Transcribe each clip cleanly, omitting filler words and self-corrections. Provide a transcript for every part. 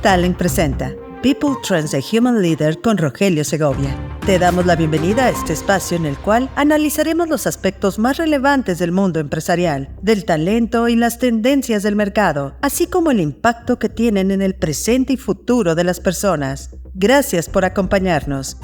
Talent presenta People Trends The Human Leader con Rogelio Segovia. Te damos la bienvenida a este espacio en el cual analizaremos los aspectos más relevantes del mundo empresarial, del talento y las tendencias del mercado, así como el impacto que tienen en el presente y futuro de las personas. Gracias por acompañarnos.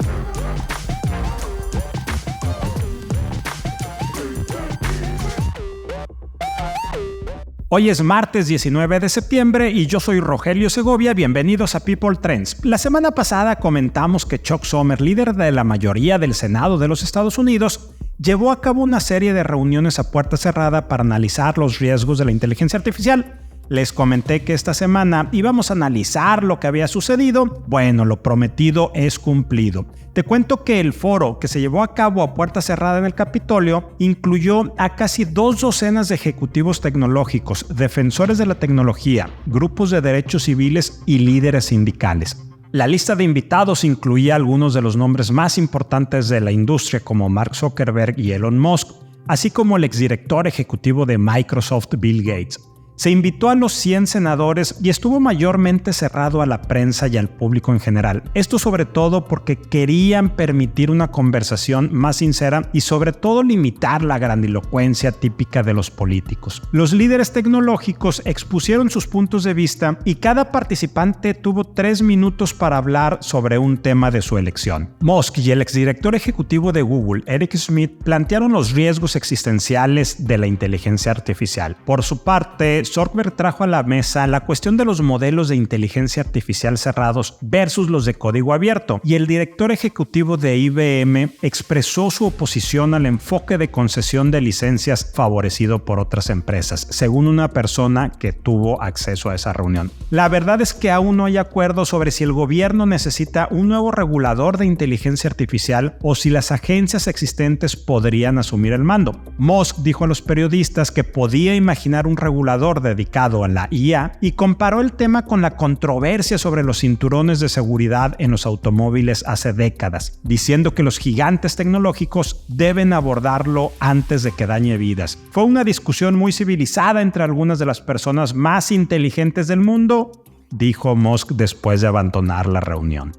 Hoy es martes 19 de septiembre y yo soy Rogelio Segovia. Bienvenidos a People Trends. La semana pasada comentamos que Chuck Schumer, líder de la mayoría del Senado de los Estados Unidos, llevó a cabo una serie de reuniones a puerta cerrada para analizar los riesgos de la inteligencia artificial. Les comenté que esta semana íbamos a analizar lo que había sucedido. Bueno, lo prometido es cumplido. Te cuento que el foro, que se llevó a cabo a puerta cerrada en el Capitolio, incluyó a casi 2 docenas de ejecutivos tecnológicos, defensores de la tecnología, grupos de derechos civiles y líderes sindicales. La lista de invitados incluía algunos de los nombres más importantes de la industria como Mark Zuckerberg y Elon Musk, así como el exdirector ejecutivo de Microsoft, Bill Gates. Se invitó a los 100 senadores y estuvo mayormente cerrado a la prensa y al público en general. Esto sobre todo porque querían permitir una conversación más sincera y sobre todo limitar la grandilocuencia típica de los políticos. Los líderes tecnológicos expusieron sus puntos de vista y cada participante tuvo 3 minutos para hablar sobre un tema de su elección. Musk y el exdirector ejecutivo de Google, Eric Schmidt, plantearon los riesgos existenciales de la inteligencia artificial. Por su parte, Zuckerberg trajo a la mesa la cuestión de los modelos de inteligencia artificial cerrados versus los de código abierto, y el director ejecutivo de IBM expresó su oposición al enfoque de concesión de licencias favorecido por otras empresas, según una persona que tuvo acceso a esa reunión. La verdad es que aún no hay acuerdo sobre si el gobierno necesita un nuevo regulador de inteligencia artificial o si las agencias existentes podrían asumir el mando. Musk dijo a los periodistas que podía imaginar un regulador dedicado a la IA y comparó el tema con la controversia sobre los cinturones de seguridad en los automóviles hace décadas, diciendo que los gigantes tecnológicos deben abordarlo antes de que dañe vidas. Fue una discusión muy civilizada entre algunas de las personas más inteligentes del mundo, dijo Musk después de abandonar la reunión.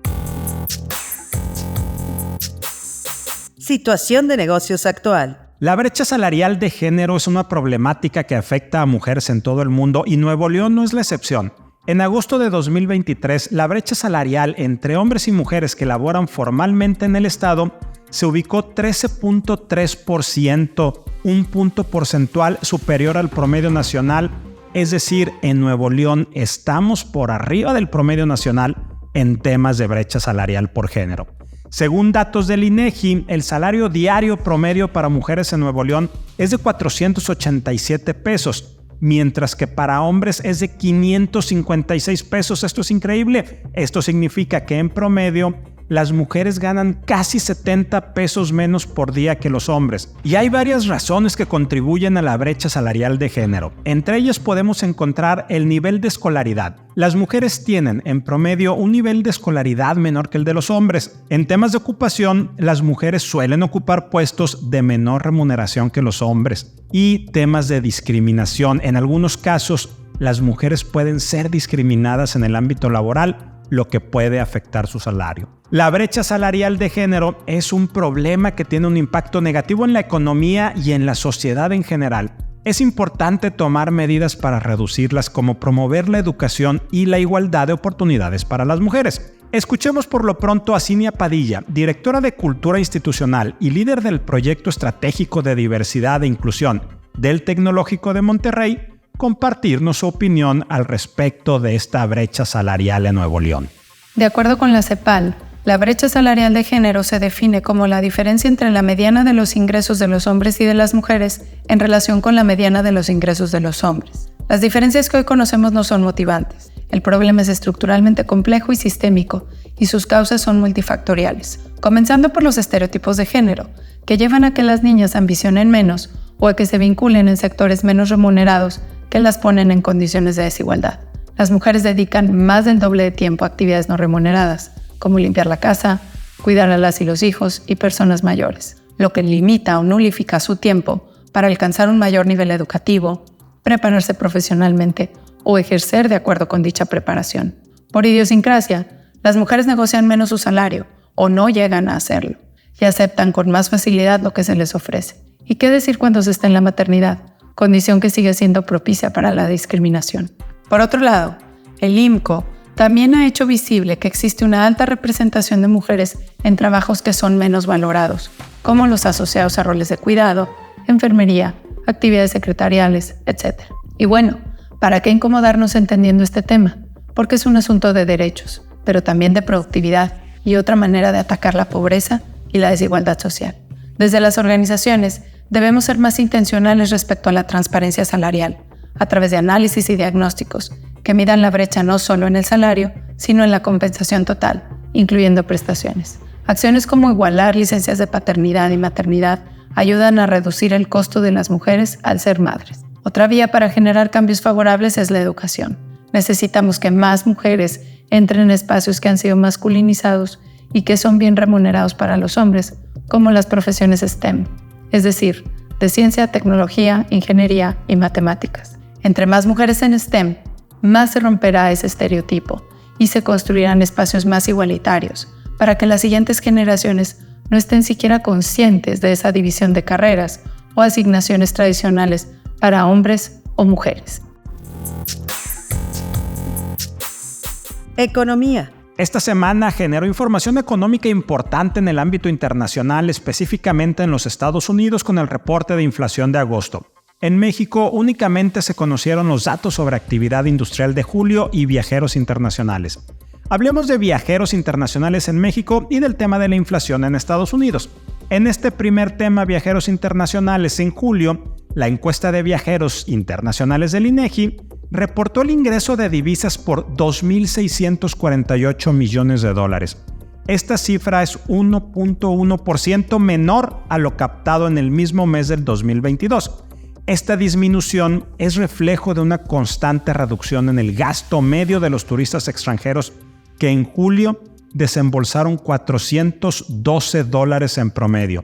Situación de negocios actual. La brecha salarial de género es una problemática que afecta a mujeres en todo el mundo y Nuevo León no es la excepción. En agosto de 2023, la brecha salarial entre hombres y mujeres que laboran formalmente en el estado se ubicó 13.3%, un punto porcentual superior al promedio nacional. Es decir, en Nuevo León estamos por arriba del promedio nacional en temas de brecha salarial por género. Según datos del INEGI, el salario diario promedio para mujeres en Nuevo León es de 487 pesos, mientras que para hombres es de 556 pesos. Esto es increíble. Esto significa que en promedio las mujeres ganan casi 70 pesos menos por día que los hombres. Y hay varias razones que contribuyen a la brecha salarial de género. Entre ellas podemos encontrar el nivel de escolaridad. Las mujeres tienen en promedio un nivel de escolaridad menor que el de los hombres. En temas de ocupación, las mujeres suelen ocupar puestos de menor remuneración que los hombres. Y temas de discriminación. En algunos casos, las mujeres pueden ser discriminadas en el ámbito laboral, lo que puede afectar su salario. La brecha salarial de género es un problema que tiene un impacto negativo en la economía y en la sociedad en general. Es importante tomar medidas para reducirlas, como promover la educación y la igualdad de oportunidades para las mujeres. Escuchemos por lo pronto a Cinia Padilla, directora de Cultura Institucional y líder del Proyecto Estratégico de Diversidad e Inclusión del Tecnológico de Monterrey, compartirnos su opinión al respecto de esta brecha salarial en Nuevo León. De acuerdo con la CEPAL, la brecha salarial de género se define como la diferencia entre la mediana de los ingresos de los hombres y de las mujeres en relación con la mediana de los ingresos de los hombres. Las diferencias que hoy conocemos no son motivantes. El problema es estructuralmente complejo y sistémico, y sus causas son multifactoriales, comenzando por los estereotipos de género, que llevan a que las niñas ambicionen menos o a que se vinculen en sectores menos remunerados que las ponen en condiciones de desigualdad. Las mujeres dedican más del doble de tiempo a actividades no remuneradas, como limpiar la casa, cuidar a las y los hijos y personas mayores, lo que limita o nulifica su tiempo para alcanzar un mayor nivel educativo, prepararse profesionalmente o ejercer de acuerdo con dicha preparación. Por idiosincrasia, las mujeres negocian menos su salario o no llegan a hacerlo y aceptan con más facilidad lo que se les ofrece. ¿Y qué decir cuando se está en la maternidad? Condición que sigue siendo propicia para la discriminación. Por otro lado, el IMCO también ha hecho visible que existe una alta representación de mujeres en trabajos que son menos valorados, como los asociados a roles de cuidado, enfermería, actividades secretariales, etc. Y bueno, ¿para qué incomodarnos entendiendo este tema? Porque es un asunto de derechos, pero también de productividad y otra manera de atacar la pobreza y la desigualdad social. Desde las organizaciones, debemos ser más intencionales respecto a la transparencia salarial, a través de análisis y diagnósticos que midan la brecha no solo en el salario, sino en la compensación total, incluyendo prestaciones. Acciones como igualar licencias de paternidad y maternidad ayudan a reducir el costo de las mujeres al ser madres. Otra vía para generar cambios favorables es la educación. Necesitamos que más mujeres entren en espacios que han sido masculinizados y que son bien remunerados para los hombres, como las profesiones STEM, es decir, de ciencia, tecnología, ingeniería y matemáticas. Entre más mujeres en STEM, más se romperá ese estereotipo y se construirán espacios más igualitarios para que las siguientes generaciones no estén siquiera conscientes de esa división de carreras o asignaciones tradicionales para hombres o mujeres. Economía. Esta semana generó información económica importante en el ámbito internacional, específicamente en los Estados Unidos, con el reporte de inflación de agosto. En México únicamente se conocieron los datos sobre actividad industrial de julio y viajeros internacionales. Hablemos de viajeros internacionales en México y del tema de la inflación en Estados Unidos. En este primer tema, viajeros internacionales, en julio, la encuesta de viajeros internacionales del INEGI reportó el ingreso de divisas por $2,648 millones. Esta cifra es 1.1% menor a lo captado en el mismo mes del 2022. Esta disminución es reflejo de una constante reducción en el gasto medio de los turistas extranjeros que en julio desembolsaron $412 en promedio.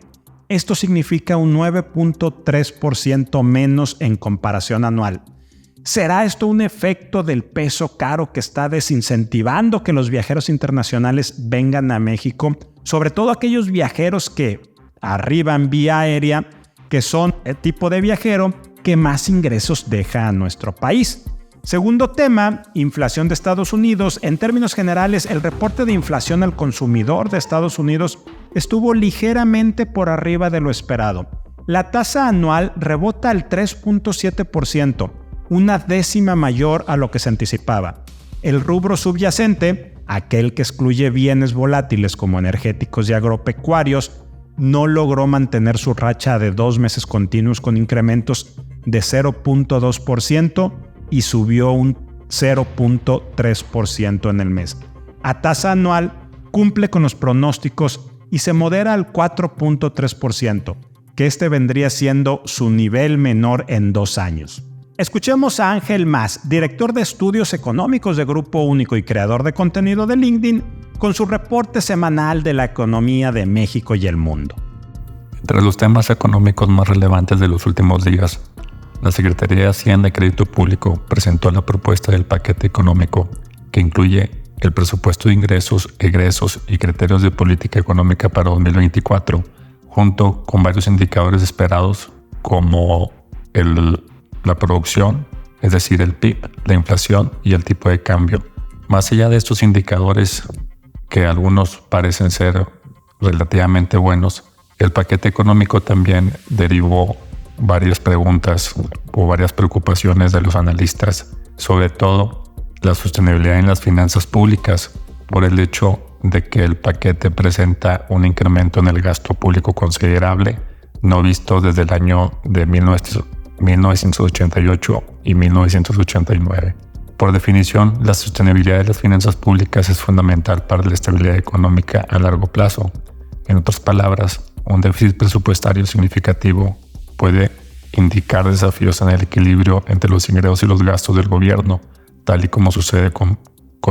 Esto significa un 9.3% menos en comparación anual. ¿Será esto un efecto del peso caro que está desincentivando que los viajeros internacionales vengan a México? Sobre todo aquellos viajeros que arriban vía aérea, que son el tipo de viajero que más ingresos deja a nuestro país. Segundo tema, inflación de Estados Unidos. En términos generales, el reporte de inflación al consumidor de Estados Unidos estuvo ligeramente por arriba de lo esperado. La tasa anual rebota al 3.7%, una décima mayor a lo que se anticipaba. El rubro subyacente, aquel que excluye bienes volátiles como energéticos y agropecuarios, no logró mantener su racha de 2 meses continuos con incrementos de 0.2% y subió un 0.3% en el mes. A tasa anual cumple con los pronósticos y se modera al 4.3%, que este vendría siendo su nivel menor en 2 años. Escuchemos a Ángel Mas, director de estudios económicos de Grupo Único y creador de contenido de LinkedIn, con su reporte semanal de la economía de México y el mundo. Entre los temas económicos más relevantes de los últimos días, la Secretaría de Hacienda y Crédito Público presentó la propuesta del paquete económico que incluye el presupuesto de ingresos, egresos y criterios de política económica para 2024, junto con varios indicadores esperados como la producción, es decir, el PIB, la inflación y el tipo de cambio. Más allá de estos indicadores, que algunos parecen ser relativamente buenos, el paquete económico también derivó varias preguntas o varias preocupaciones de los analistas, sobre todo la sostenibilidad en las finanzas públicas, por el hecho de que el paquete presenta un incremento en el gasto público considerable, no visto desde el año de 1988 y 1989. Por definición, la sostenibilidad de las finanzas públicas es fundamental para la estabilidad económica a largo plazo. En otras palabras, un déficit presupuestario significativo puede indicar desafíos en el equilibrio entre los ingresos y los gastos del gobierno, tal y como sucede con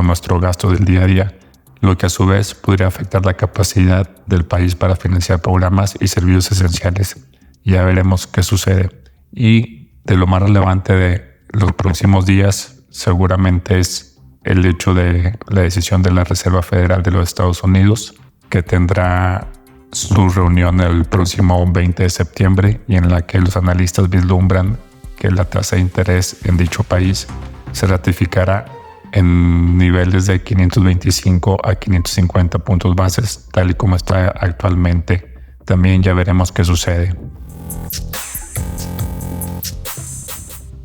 nuestro gasto del día a día, lo que a su vez podría afectar la capacidad del país para financiar programas y servicios esenciales. Ya veremos qué sucede. Y de lo más relevante de los próximos días seguramente es el hecho de la decisión de la Reserva Federal de los Estados Unidos, que tendrá su reunión el próximo 20 de septiembre y en la que los analistas vislumbran que la tasa de interés en dicho país se ratificará en niveles de 525 a 550 puntos bases, tal y como está actualmente. También ya veremos qué sucede.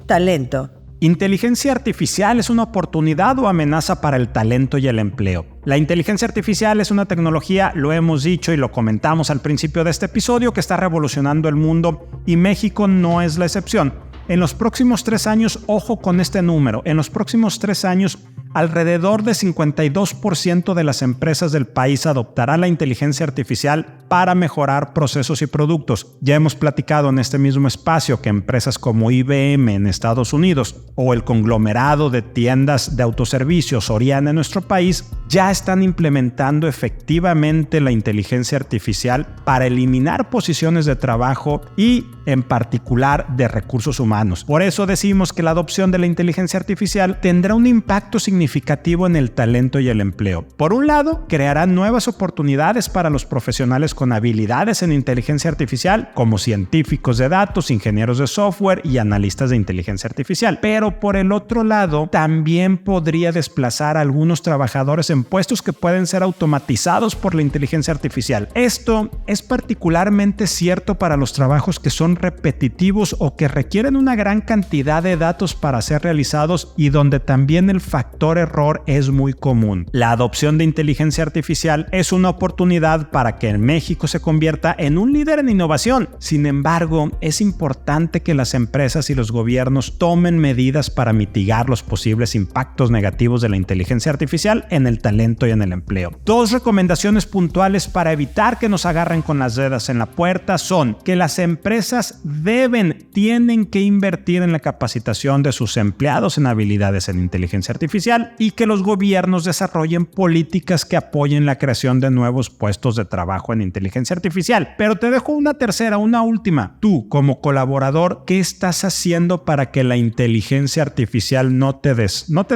Talento. ¿Inteligencia artificial es una oportunidad o amenaza para el talento y el empleo? La inteligencia artificial es una tecnología, lo hemos dicho y lo comentamos al principio de este episodio, que está revolucionando el mundo y México no es la excepción. En los próximos 3 años, ojo con este número, en los próximos 3 años, alrededor de 52% de las empresas del país adoptará la inteligencia artificial para mejorar procesos y productos. Ya hemos platicado en este mismo espacio que empresas como IBM en Estados Unidos o el conglomerado de tiendas de autoservicios Soriana en nuestro país ya están implementando efectivamente la inteligencia artificial para eliminar posiciones de trabajo y en particular de recursos humanos. Por eso decimos que la adopción de la inteligencia artificial tendrá un impacto significativo en el talento y el empleo. Por un lado, creará nuevas oportunidades para los profesionales con habilidades en inteligencia artificial, como científicos de datos, ingenieros de software y analistas de inteligencia artificial. Pero por el otro lado, también podría desplazar a algunos trabajadores en puestos que pueden ser automatizados por la inteligencia artificial. Esto es particularmente cierto para los trabajos que son repetitivos o que requieren una gran cantidad de datos para ser realizados y donde también el factor error es muy común. La adopción de inteligencia artificial es una oportunidad para que en México se convierta en un líder en innovación. Sin embargo, es importante que las empresas y los gobiernos tomen medidas para mitigar los posibles impactos negativos de la inteligencia artificial en el talento y en el empleo. 2 recomendaciones puntuales para evitar que nos agarren con las dedas en la puerta son que las empresas tienen que invertir en la capacitación de sus empleados en habilidades en inteligencia artificial y que los gobiernos desarrollen políticas que apoyen la creación de nuevos puestos de trabajo en inteligencia artificial. Pero te dejo una última. Tú, como colaborador, ¿qué estás haciendo para que la inteligencia artificial no te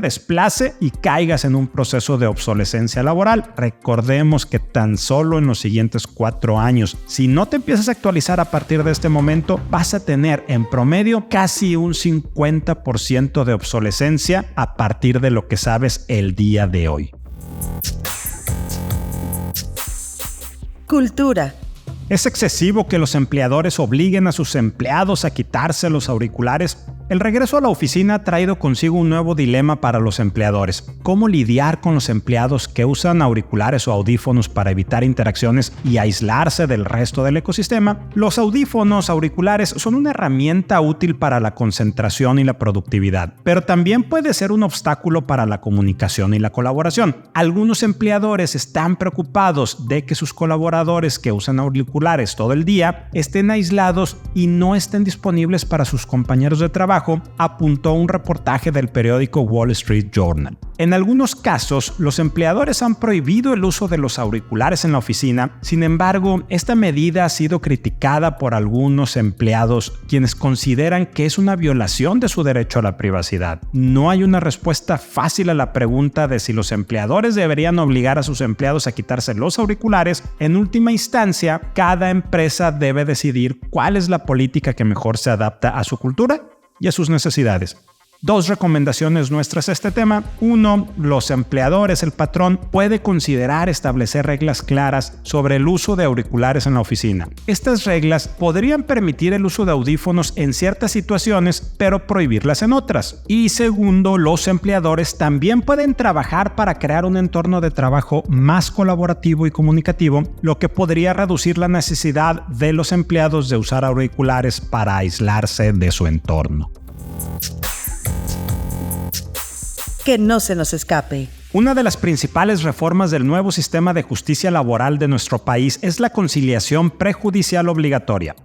desplace y caigas en un proceso de obsolescencia laboral? Recordemos que tan solo en los siguientes 4 años, si no te empiezas a actualizar a partir de este momento, vas a tener en promedio casi un 50% de obsolescencia a partir de lo que sabes el día de hoy. Cultura. ¿Es excesivo que los empleadores obliguen a sus empleados a quitarse los auriculares? El regreso a la oficina ha traído consigo un nuevo dilema para los empleadores. ¿Cómo lidiar con los empleados que usan auriculares o audífonos para evitar interacciones y aislarse del resto del ecosistema? Los auriculares son una herramienta útil para la concentración y la productividad, pero también puede ser un obstáculo para la comunicación y la colaboración. Algunos empleadores están preocupados de que sus colaboradores que usan auriculares todo el día estén aislados y no estén disponibles para sus compañeros de trabajo, apuntó un reportaje del periódico Wall Street Journal. En algunos casos, los empleadores han prohibido el uso de los auriculares en la oficina. Sin embargo, esta medida ha sido criticada por algunos empleados, quienes consideran que es una violación de su derecho a la privacidad. No hay una respuesta fácil a la pregunta de si los empleadores deberían obligar a sus empleados a quitarse los auriculares. En última instancia, cada empresa debe decidir cuál es la política que mejor se adapta a su cultura y a sus necesidades. 2 recomendaciones nuestras a este tema. 1. Los empleadores, el patrón, puede considerar establecer reglas claras sobre el uso de auriculares en la oficina. Estas reglas podrían permitir el uso de audífonos en ciertas situaciones, pero prohibirlas en otras. Y 2. Los empleadores también pueden trabajar para crear un entorno de trabajo más colaborativo y comunicativo, lo que podría reducir la necesidad de los empleados de usar auriculares para aislarse de su entorno. Que no se nos escape. Una de las principales reformas del nuevo sistema de justicia laboral de nuestro país es la conciliación prejudicial obligatoria.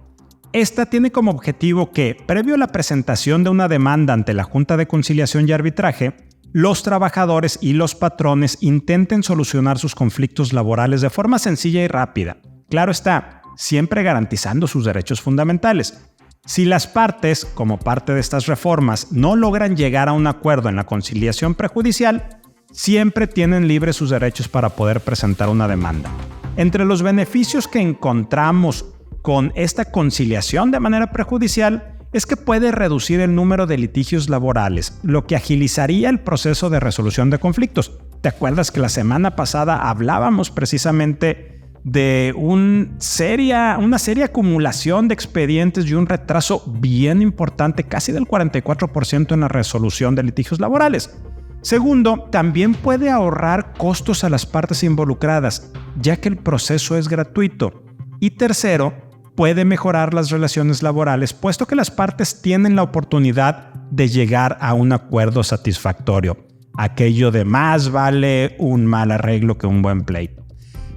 Esta tiene como objetivo que, previo a la presentación de una demanda ante la Junta de Conciliación y Arbitraje, los trabajadores y los patrones intenten solucionar sus conflictos laborales de forma sencilla y rápida. Claro está, siempre garantizando sus derechos fundamentales. Si las partes, como parte de estas reformas, no logran llegar a un acuerdo en la conciliación prejudicial, siempre tienen libres sus derechos para poder presentar una demanda. Entre los beneficios que encontramos con esta conciliación de manera prejudicial es que puede reducir el número de litigios laborales, lo que agilizaría el proceso de resolución de conflictos. ¿Te acuerdas que la semana pasada hablábamos precisamente de una seria acumulación de expedientes y un retraso bien importante, casi del 44% en la resolución de litigios laborales? Segundo, también puede ahorrar costos a las partes involucradas, ya que el proceso es gratuito. Y tercero, puede mejorar las relaciones laborales, puesto que las partes tienen la oportunidad de llegar a un acuerdo satisfactorio. Aquello de más vale un mal arreglo que un buen pleito.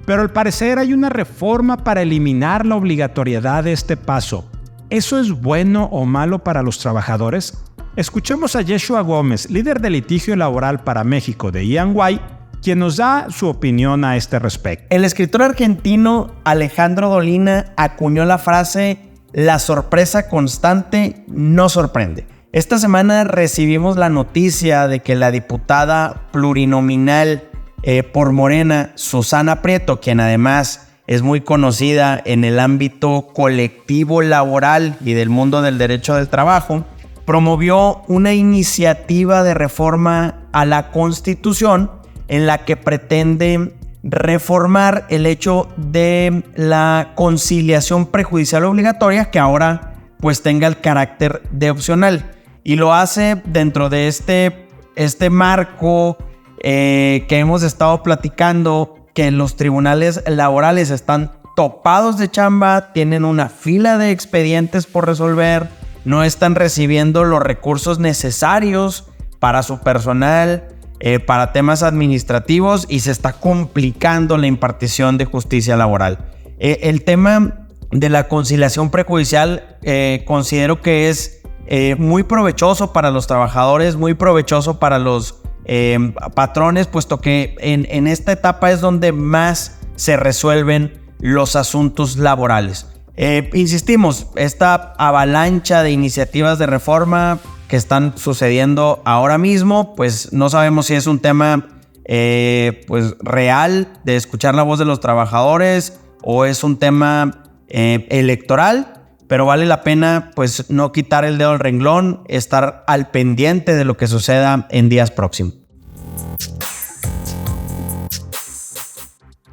Pero al parecer hay una reforma para eliminar la obligatoriedad de este paso. ¿Eso es bueno o malo para los trabajadores? Escuchemos a Yeshua Gómez, líder de litigio laboral para México de EY, quien nos da su opinión a este respecto. El escritor argentino Alejandro Dolina acuñó la frase "la sorpresa constante no sorprende". Esta semana recibimos la noticia de que la diputada plurinominal por Morena, Susana Prieto, quien además es muy conocida en el ámbito colectivo laboral y del mundo del derecho del trabajo, promovió una iniciativa de reforma a la Constitución en la que pretende reformar el hecho de la conciliación prejudicial obligatoria, que ahora pues tenga el carácter de opcional. Y lo hace dentro de este marco que hemos estado platicando, que los tribunales laborales están topados de chamba, tienen una fila de expedientes por resolver, no están recibiendo los recursos necesarios para su personal, para temas administrativos, y se está complicando la impartición de justicia laboral. El tema de la conciliación prejudicial considero que es muy provechoso para los trabajadores, muy provechoso para los patrones, puesto que en esta etapa es donde más se resuelven los asuntos laborales. Insistimos, esta avalancha de iniciativas de reforma que están sucediendo ahora mismo, pues no sabemos si es un tema pues real de escuchar la voz de los trabajadores o es un tema electoral, pero vale la pena pues no quitar el dedo del renglón, estar al pendiente de lo que suceda en días próximos.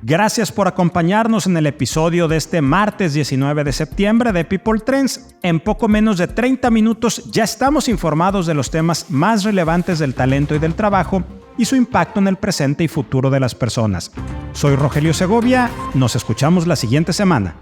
Gracias por acompañarnos en el episodio de este martes 19 de septiembre de People Trends. En poco menos de 30 minutos ya estamos informados de los temas más relevantes del talento y del trabajo y su impacto en el presente y futuro de las personas. Soy Rogelio Segovia, nos escuchamos la siguiente semana.